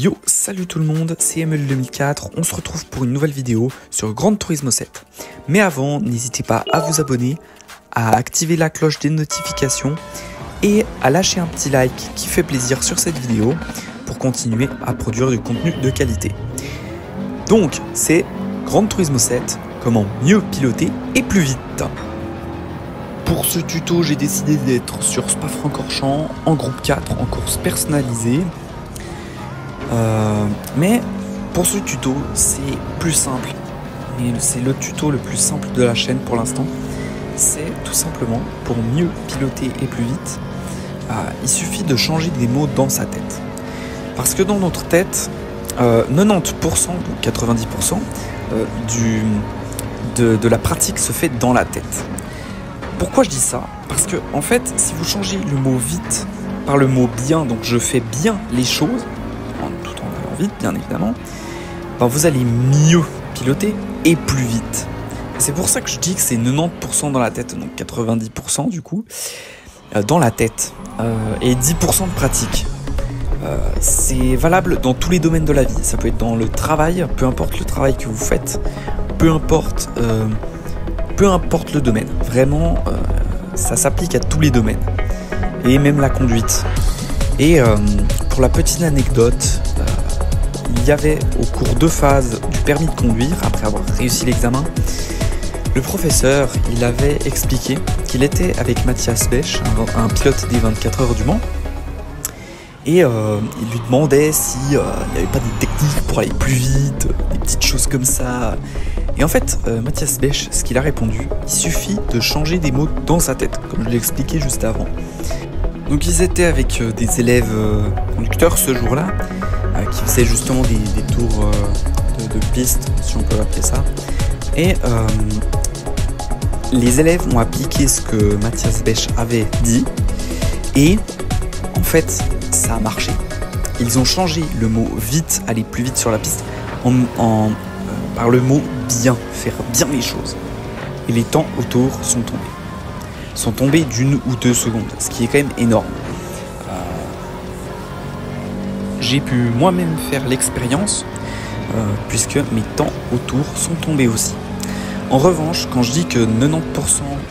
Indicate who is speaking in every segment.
Speaker 1: Yo, salut tout le monde, c'est ML 2004, on se retrouve pour une nouvelle vidéo sur Gran Turismo 7. Mais avant, n'hésitez pas à vous abonner, à activer la cloche des notifications et à lâcher un petit like qui fait plaisir sur cette vidéo pour continuer à produire du contenu de qualité. Donc, c'est Gran Turismo 7, comment mieux piloter et plus vite. Pour ce tuto, j'ai décidé d'être sur Spa-Francorchamps en groupe 4 en course personnalisée. Mais pour ce tuto, c'est plus simple. Et c'est le tuto le plus simple de la chaîne pour l'instant. C'est tout simplement pour mieux piloter et plus vite. Il suffit de changer des mots dans sa tête. Parce que dans notre tête, 90% ou 90% de la pratique se fait dans la tête. Pourquoi je dis ça? Parce que en fait, si vous changez le mot vite par le mot bien, donc je fais bien les choses, tout en allant vite bien évidemment, ben vous allez mieux piloter et plus vite. C'est pour ça que je dis que c'est 90% dans la tête, donc 90% du coup, dans la tête, et 10% de pratique. C'est valable dans tous les domaines de la vie. Ça peut être dans le travail, peu importe le travail que vous faites, peu importe le domaine. Vraiment, ça s'applique à tous les domaines. Et même la conduite. Et pour la petite anecdote, il y avait au cours 2 phases du permis de conduire, après avoir réussi l'examen, le professeur, il avait expliqué qu'il était avec Matthias Bech, un pilote des 24 heures du Mans, et il lui demandait s'il n'y avait pas des techniques pour aller plus vite, des petites choses comme ça. Et en fait, Matthias Bech, ce qu'il a répondu, il suffit de changer des mots dans sa tête, comme je l'ai expliqué juste avant. Donc ils étaient avec des élèves conducteurs ce jour-là, qui faisaient justement des tours de piste, si on peut appeler ça. Et les élèves ont appliqué ce que Matthias Bech avait dit, et en fait, ça a marché. Ils ont changé le mot vite, aller plus vite sur la piste, par le mot bien, faire bien les choses. Et les temps autour sont tombés d'1 ou 2 secondes, ce qui est quand même énorme. J'ai pu moi-même faire l'expérience, puisque mes temps autour sont tombés aussi. En revanche, quand je dis que 90%,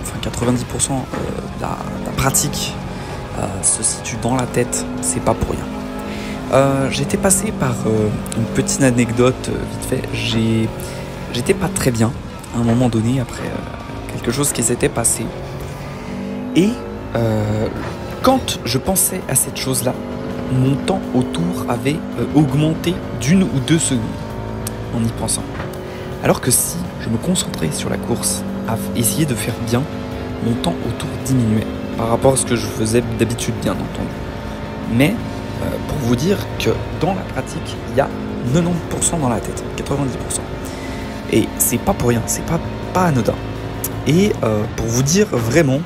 Speaker 1: enfin 90% de la pratique se situe dans la tête, c'est pas pour rien. J'étais passé par une petite anecdote vite fait. J'étais pas très bien à un moment donné après quelque chose qui s'était passé. Et quand je pensais à cette chose-là, mon temps autour avait augmenté d'1 ou 2 secondes en y pensant. Alors que si je me concentrais sur la course, à essayer de faire bien, mon temps autour diminuait par rapport à ce que je faisais d'habitude, bien entendu. Mais pour vous dire que dans la pratique, il y a 90% dans la tête, 90%. Et c'est pas pour rien, c'est pas anodin. Et pour vous dire vraiment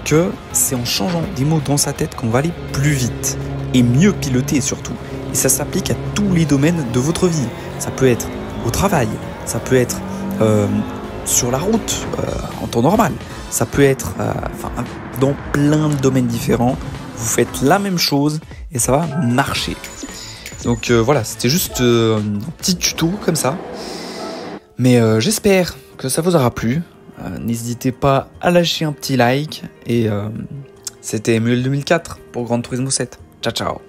Speaker 1: que c'est en changeant des mots dans sa tête qu'on va aller plus vite et mieux piloter surtout. Et ça s'applique à tous les domaines de votre vie. Ça peut être au travail, ça peut être sur la route en temps normal, ça peut être dans plein de domaines différents. Vous faites la même chose et ça va marcher. Donc voilà, c'était juste un petit tuto comme ça. Mais j'espère que ça vous aura plu. N'hésitez pas à lâcher un petit like. Et c'était ML 2004 pour Gran Turismo 7. Ciao ciao.